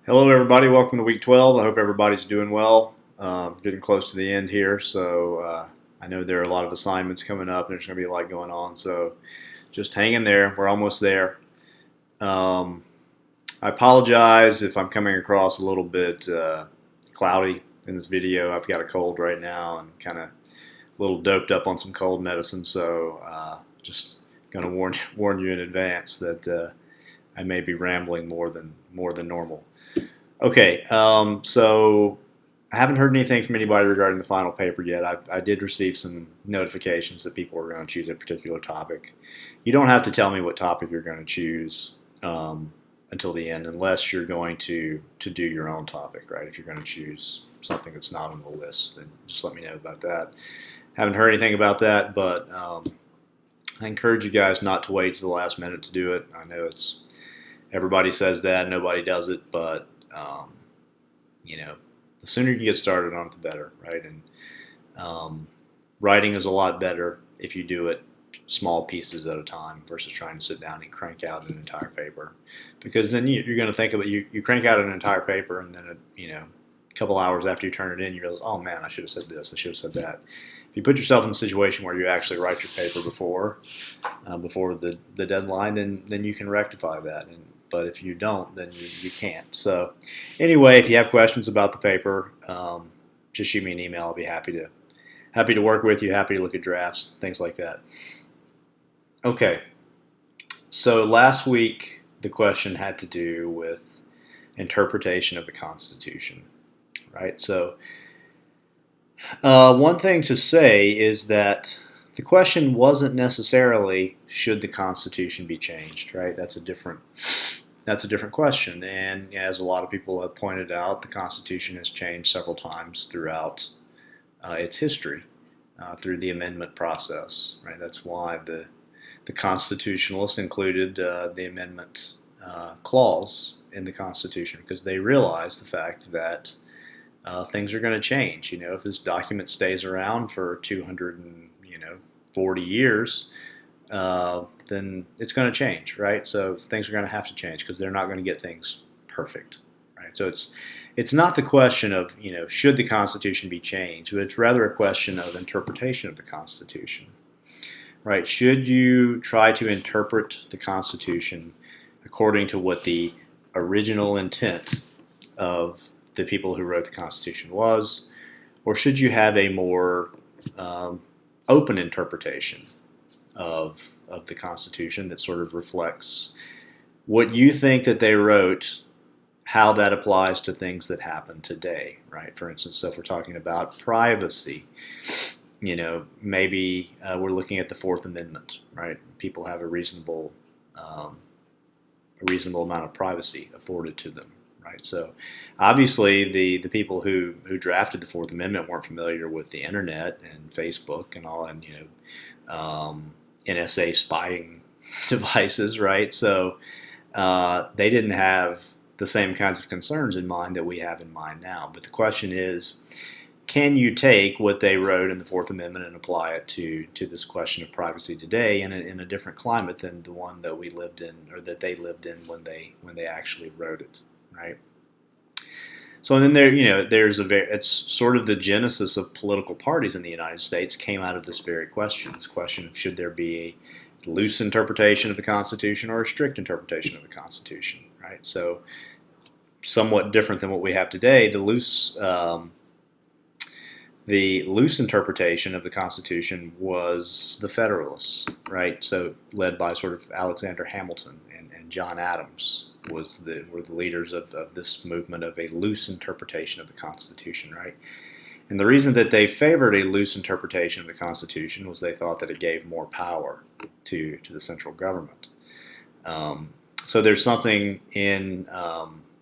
Hello, everybody. Welcome to week 12. I hope everybody's doing well. Getting close to the end here, so I know there are a lot of assignments coming up, and there's going to be a lot going on. So just hang in there. We're almost there. Um, I apologize if I'm coming across a little bit cloudy in this video. I've got a cold right now and kind of a little doped up on some cold medicine, so just going to warn you in advance that I may be rambling more than normal. Okay, so I haven't heard anything from anybody regarding the final paper yet. I did receive some notifications that people were going to choose a particular topic. You don't have to tell me what topic you're going to choose until the end, unless you're going to do your own topic, right? If you're going to choose something that's not on the list, then just let me know about that. Haven't heard anything about that, but I encourage you guys not to wait to the last minute to do it. I know it's everybody says that, nobody does it, but um, you know, the sooner you get started on it, the better, right? And um, writing is a lot better if you do it small pieces at a time versus trying to sit down and crank out an entire paper, because then you're going to think of it. You crank out an entire paper, and then a couple hours after you turn it in, you realize, oh man, I should have said this, I should have said that. If you put yourself in a situation where you actually write your paper before the deadline, then you can rectify that. But if you don't, then you can't. So anyway, if you have questions about the paper, just shoot me an email. I'll be happy to work with you. Happy to look at drafts, things like that. Okay. So last week the question had to do with interpretation of the Constitution, right? So one thing to say is that the question wasn't necessarily should the Constitution be changed, right? That's a different question, and as a lot of people have pointed out, the Constitution has changed several times throughout its history through the amendment process, right? That's why the constitutionalists included the amendment clause in the Constitution, because they realized the fact that things are going to change. If this document stays around for 240 years, then it's going to change, right? So things are going to have to change because they're not going to get things perfect, right? So it's not the question of should the Constitution be changed, but it's rather a question of interpretation of the Constitution, right? Should you try to interpret the Constitution according to what the original intent of the people who wrote the Constitution was, or should you have a more open interpretation of the Constitution that sort of reflects what you think that they wrote, how that applies to things that happen today, right? For instance, so if we're talking about privacy, maybe we're looking at the Fourth Amendment, right? People have a reasonable amount of privacy afforded to them, right? So obviously the people who drafted the Fourth Amendment weren't familiar with the internet and Facebook and all, and NSA spying devices, right? So they didn't have the same kinds of concerns in mind that we have in mind now. But the question is, can you take what they wrote in the Fourth Amendment and apply it to this question of privacy today in a different climate than the one that we lived in, or that they lived in when they actually wrote it, right? So then it's sort of the genesis of political parties in the United States came out of this very question. This question of should there be a loose interpretation of the Constitution or a strict interpretation of the Constitution, right? So somewhat different than what we have today. The loose interpretation of the Constitution was the Federalists, right? So led by sort of Alexander Hamilton and John Adams were the leaders of this movement of a loose interpretation of the Constitution, right? And the reason that they favored a loose interpretation of the Constitution was they thought that it gave more power to the central government. So there's something in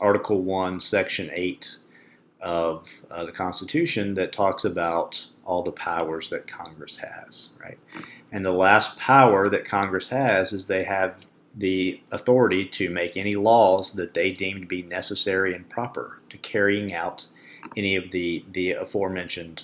Article 1, Section 8 of the Constitution that talks about all the powers that Congress has, right? And the last power that Congress has is they have the authority to make any laws that they deem to be necessary and proper to carrying out any of the aforementioned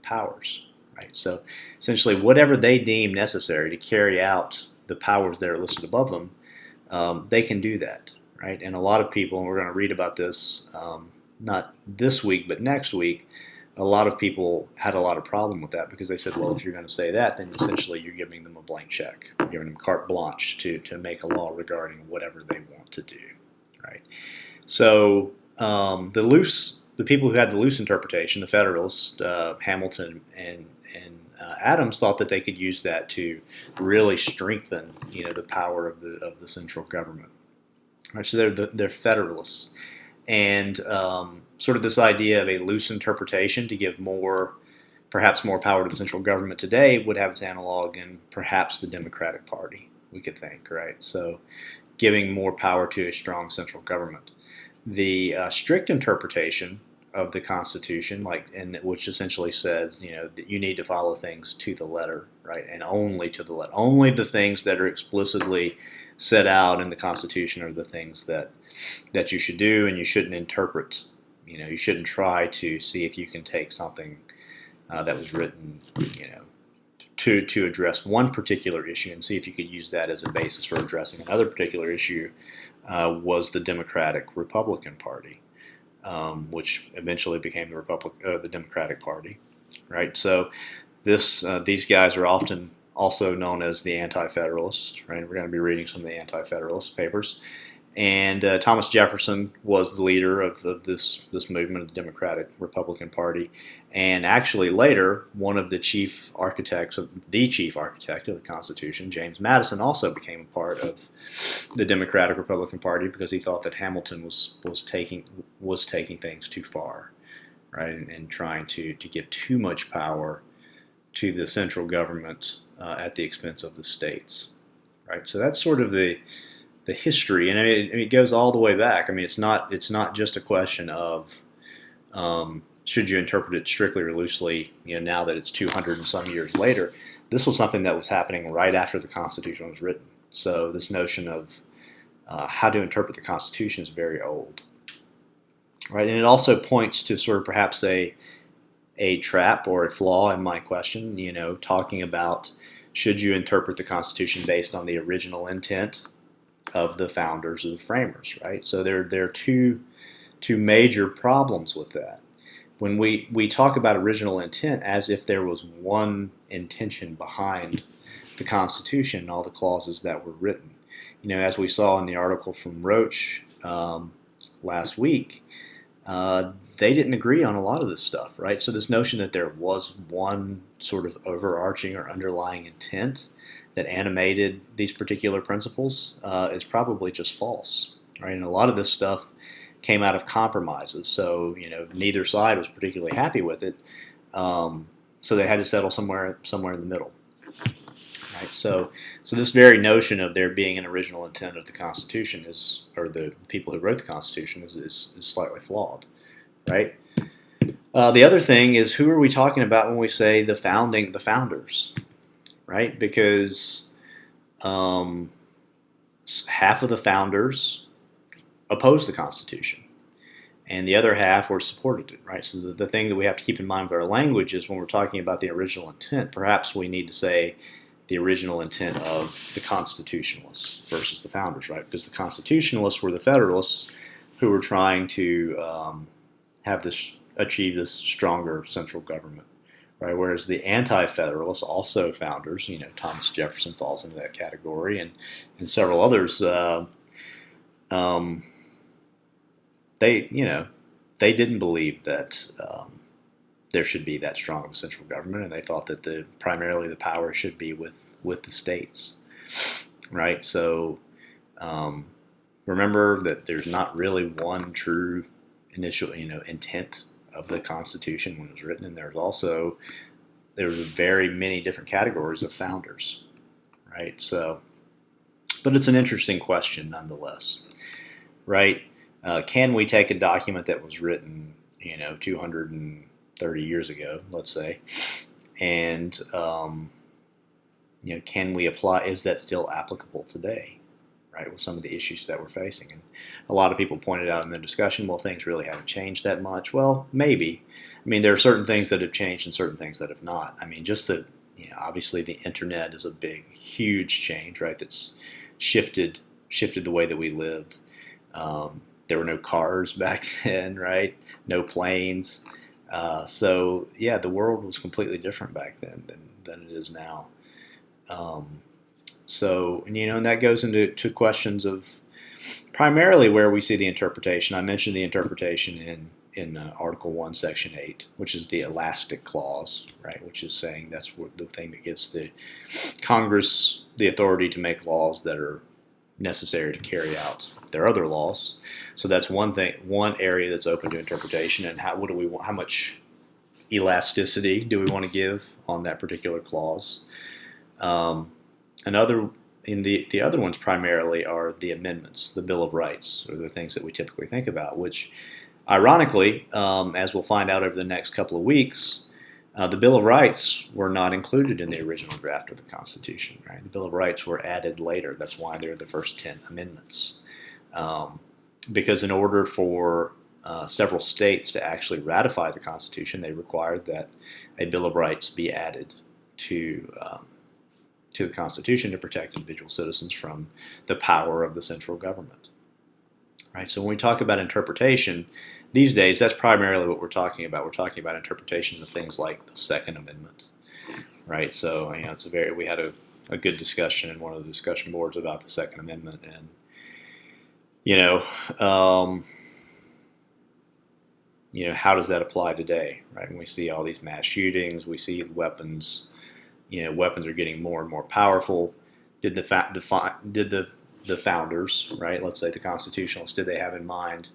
powers, right? So essentially, whatever they deem necessary to carry out the powers that are listed above them, they can do that, right? And a lot of people, and we're going to read about this not this week, but next week, a lot of people had a lot of problem with that because they said, well, if you're going to say that, then essentially you're giving them a blank check. You're giving them carte blanche to make a law regarding whatever they want to do, right? So the people who had the loose interpretation, the Federalists, Hamilton and Adams, thought that they could use that to really strengthen, the power of the central government. Right, so they're Federalists, and sort of this idea of a loose interpretation to give perhaps more power to the central government today would have its analog in perhaps the Democratic Party. We could think, right? So giving more power to a strong central government. The strict interpretation of the Constitution, which essentially says, that you need to follow things to the letter, right, and only to the letter. Only the things that are explicitly set out in the Constitution are the things that you should do, and you shouldn't interpret. You shouldn't try to see if you can take something that was written, to address one particular issue and see if you could use that as a basis for addressing another particular issue. Was the Democratic-Republican Party, which eventually became the Democratic Party, right? So these guys are often also known as the Anti-Federalists, right? We're going to be reading some of the Anti-Federalist papers. And Thomas Jefferson was the leader of this movement of the Democratic-Republican Party. And actually later, one of the chief architect of the Constitution, James Madison, also became a part of the Democratic-Republican Party because he thought that Hamilton was taking things too far, right, and trying to give too much power to the central government at the expense of the states, right? So that's sort of the history, and it goes all the way back. I mean, it's not just a question of should you interpret it strictly or loosely. Now that it's 200 and some years later, this was something that was happening right after the Constitution was written. So this notion of how to interpret the Constitution is very old, right? And it also points to sort of perhaps a trap or a flaw in my question. Talking about should you interpret the Constitution based on the original intent of the founders or the framers, right? So there are two major problems with that. When we talk about original intent as if there was one intention behind the Constitution and all the clauses that were written. As we saw in the article from Roach last week, they didn't agree on a lot of this stuff, right? So this notion that there was one sort of overarching or underlying intent that animated these particular principles is probably just false, right? And a lot of this stuff came out of compromises. So neither side was particularly happy with it, so they had to settle somewhere in the middle, right? So this very notion of there being an original intent of the Constitution or the people who wrote the Constitution is slightly flawed, right? The other thing is, who are we talking about when we say the founders? Right, because half of the founders opposed the Constitution, and the other half were supported it. Right, so the thing that we have to keep in mind with our language is when we're talking about the original intent, perhaps we need to say the original intent of the Constitutionalists versus the founders, right? Because the Constitutionalists were the Federalists who were trying to achieve this stronger central government. Right, whereas the Anti-Federalists, also founders, Thomas Jefferson falls into that category, and several others, they didn't believe that there should be that strong of a central government, and they thought that primarily the power should be with the states, right? So remember that there's not really one true initial intent of the Constitution when it was written, and there's very many different categories of founders, right? So, but it's an interesting question nonetheless, right? Can we take a document that was written, 230 years ago, let's say, and can we apply? Is that still applicable today? Right, with some of the issues that we're facing. And a lot of people pointed out in the discussion, well, things really haven't changed that much. Well, maybe. I mean, there are certain things that have changed and certain things that have not. I mean, just obviously the internet is a big, huge change, right, that's shifted the way that we live. There were no cars back then, right? No planes. So yeah, the world was completely different back then than it is now. Um, and that goes into questions of primarily where we see the interpretation. I mentioned the interpretation in Article 1, Section 8, which is the elastic clause, right? Which is saying that's the thing that gives the Congress the authority to make laws that are necessary to carry out their other laws. So that's one area that's open to interpretation. And how much elasticity do we want to give on that particular clause? Um, another the other ones primarily are the amendments, the Bill of Rights, or the things that we typically think about, which ironically, as we'll find out over the next couple of weeks, the Bill of Rights were not included in the original draft of the Constitution. Right? The Bill of Rights were added later. That's why they're the first 10 amendments. Because in order for several states to actually ratify the Constitution, they required that a Bill of Rights be added to the Constitution to protect individual citizens from the power of the central government. Right? So when we talk about interpretation, these days that's primarily what we're talking about. We're talking about interpretation of things like the Second Amendment. Right? So we had a good discussion in one of the discussion boards about the Second Amendment, and um, how does that apply today? Right? When we see all these mass shootings, we see weapons. Weapons are getting more and more powerful. Did the founders, right? Let's say the constitutionalists, did they have in mind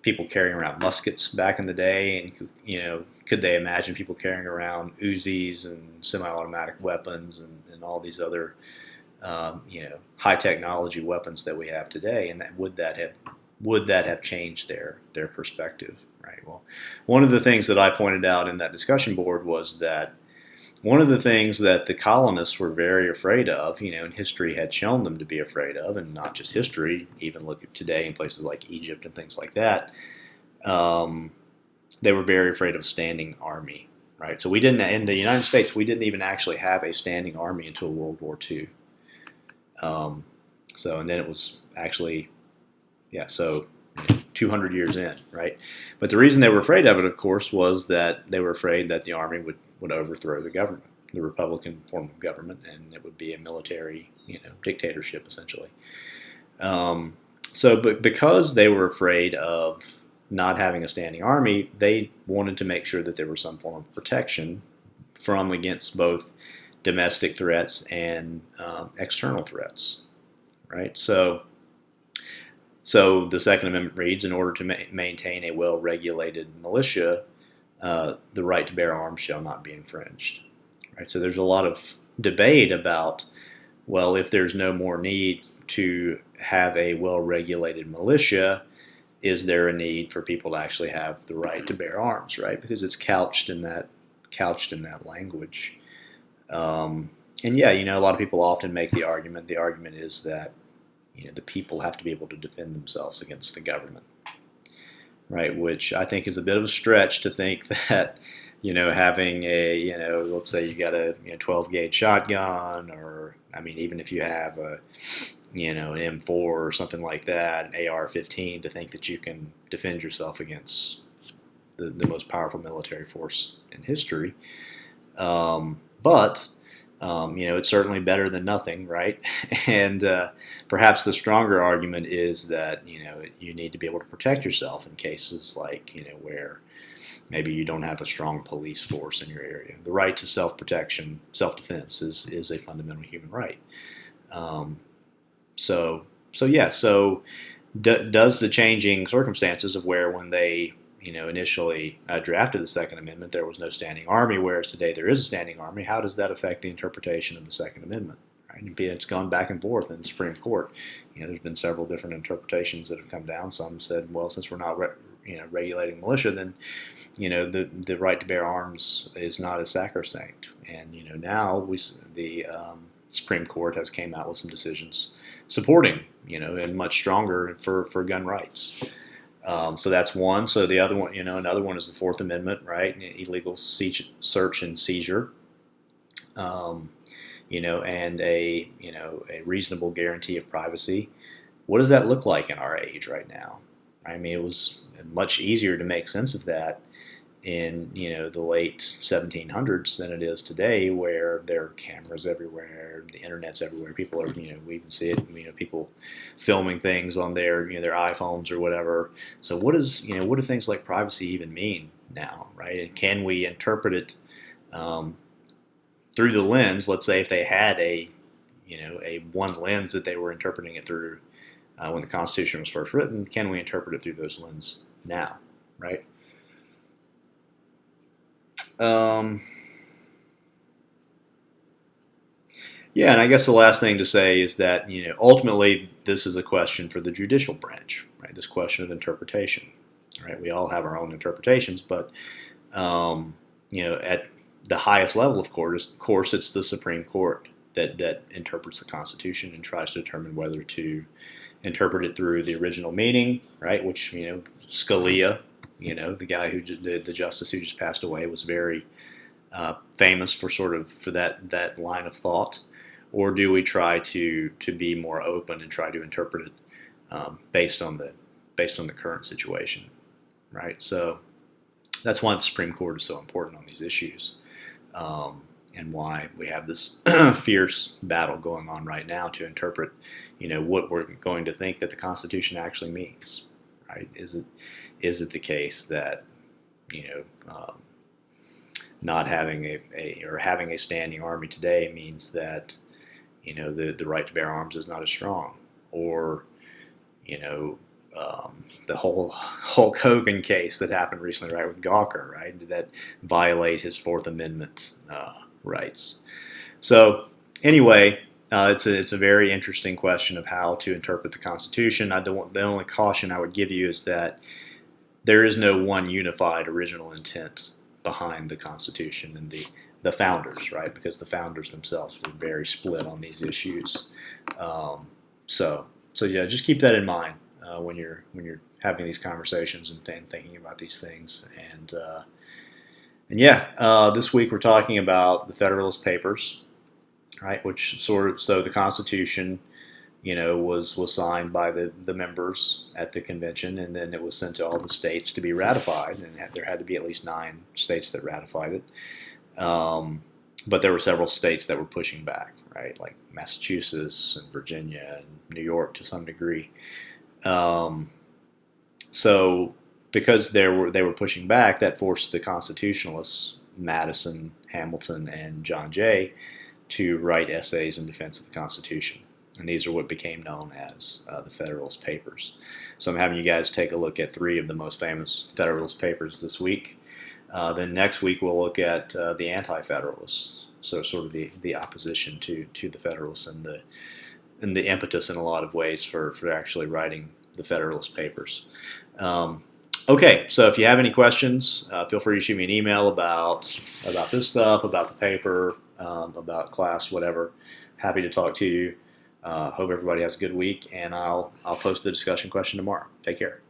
people carrying around muskets back in the day? And could they imagine people carrying around Uzis and semi-automatic weapons and all these other high technology weapons that we have today? And would that have changed their perspective? Right. Well, one of the things that I pointed out in that discussion board was that one of the things that the colonists were very afraid of, and history had shown them to be afraid of, and not just history, even look at today in places like Egypt and things like that, they were very afraid of a standing army, right? So in the United States, we didn't even actually have a standing army until World War II. And then it was actually, 200 years in, right? But the reason they were afraid of it, of course, was that they were afraid that the army would overthrow the government, the Republican form of government, and it would be a military, dictatorship essentially. But because they were afraid of not having a standing army, they wanted to make sure that there was some form of protection from against both domestic threats and external threats, right? So the Second Amendment reads, in order to maintain a well-regulated militia, the right to bear arms shall not be infringed. Right? So there's a lot of debate about, well, if there's no more need to have a well-regulated militia, is there a need for people to actually have the right to bear arms, right? Because it's couched in that language. A lot of people often make the argument. The argument is that the people have to be able to defend themselves against the government. Right, which I think is a bit of a stretch to think that, having let's say you got a 12 gauge shotgun, or even if you have an M4 or something like that, an AR-15, to think that you can defend yourself against the most powerful military force in history. But it's certainly better than nothing, right? And perhaps the stronger argument is that you need to be able to protect yourself in cases like where maybe you don't have a strong police force in your area. The right to self-protection, self-defense is a fundamental human right. Does the changing circumstances of where when they initially drafted the Second Amendment, there was no standing army, whereas today there is a standing army. How does that affect the interpretation of the Second Amendment? Right? It's gone back and forth in the Supreme Court. There's been several different interpretations that have come down. Some said, well, since we're not regulating militia, then the right to bear arms is not as sacrosanct. And now the Supreme Court has came out with some decisions supporting and much stronger for gun rights. So that's one. So the other one, another one is the Fourth Amendment, right? Illegal search and seizure, and a reasonable guarantee of privacy. what does that look like in our age right now? I mean, it was much easier to make sense of that in the late 1700s than it is today, where there are cameras everywhere, the internet's everywhere. People are we even see it, people filming things on their iPhones or whatever. So what do things like privacy even mean now, right? And can we interpret it um, through the lens? Let's say if they had a one lens that they were interpreting it through when the Constitution was first written, can we interpret it through those lenses now, right? Um, yeah, and I guess the last thing to say is that ultimately this is a question for the judicial branch, right? This question of interpretation, right? We all have our own interpretations, but at the highest level, of course, it's the Supreme Court that interprets the Constitution and tries to determine whether to interpret it through the original meaning, right? Which Scalia, the guy the justice who just passed away, was very famous for that line of thought. Or do we try to be more open and try to interpret it based on the current situation, right? So that's why the Supreme Court is so important on these issues, and why we have this fierce battle going on right now to interpret, what we're going to think that the Constitution actually means, right? Is it the case that not having or having a standing army today means that the right to bear arms is not as strong, or the whole Hulk Hogan case that happened recently, right, with Gawker, right, did that violate his Fourth Amendment rights? So anyway, it's a very interesting question of how to interpret the Constitution. The only caution I would give you is that there is no one unified original intent behind the Constitution and the founders, right? Because the founders themselves were very split on these issues. So yeah, just keep that in mind when you're having these conversations and thinking about these things. And yeah, this week we're talking about the Federalist Papers, right? Which so the Constitution, was signed by the members at the convention, and then it was sent to all the states to be ratified, and there had to be at least 9 states that ratified it. But there were several states that were pushing back, right, like Massachusetts and Virginia and New York to some degree. So because they were pushing back, that forced the constitutionalists, Madison, Hamilton, and John Jay, to write essays in defense of the Constitution. And these are what became known as the Federalist Papers. So I'm having you guys take a look at 3 of the most famous Federalist Papers this week. Then next week we'll look at the Anti-Federalists, so sort of the opposition to the Federalists and the impetus in a lot of ways for actually writing the Federalist Papers. Okay, so if you have any questions, feel free to shoot me an email about this stuff, about the paper, about class, whatever. Happy to talk to you. Hope everybody has a good week, and I'll post the discussion question tomorrow. Take care.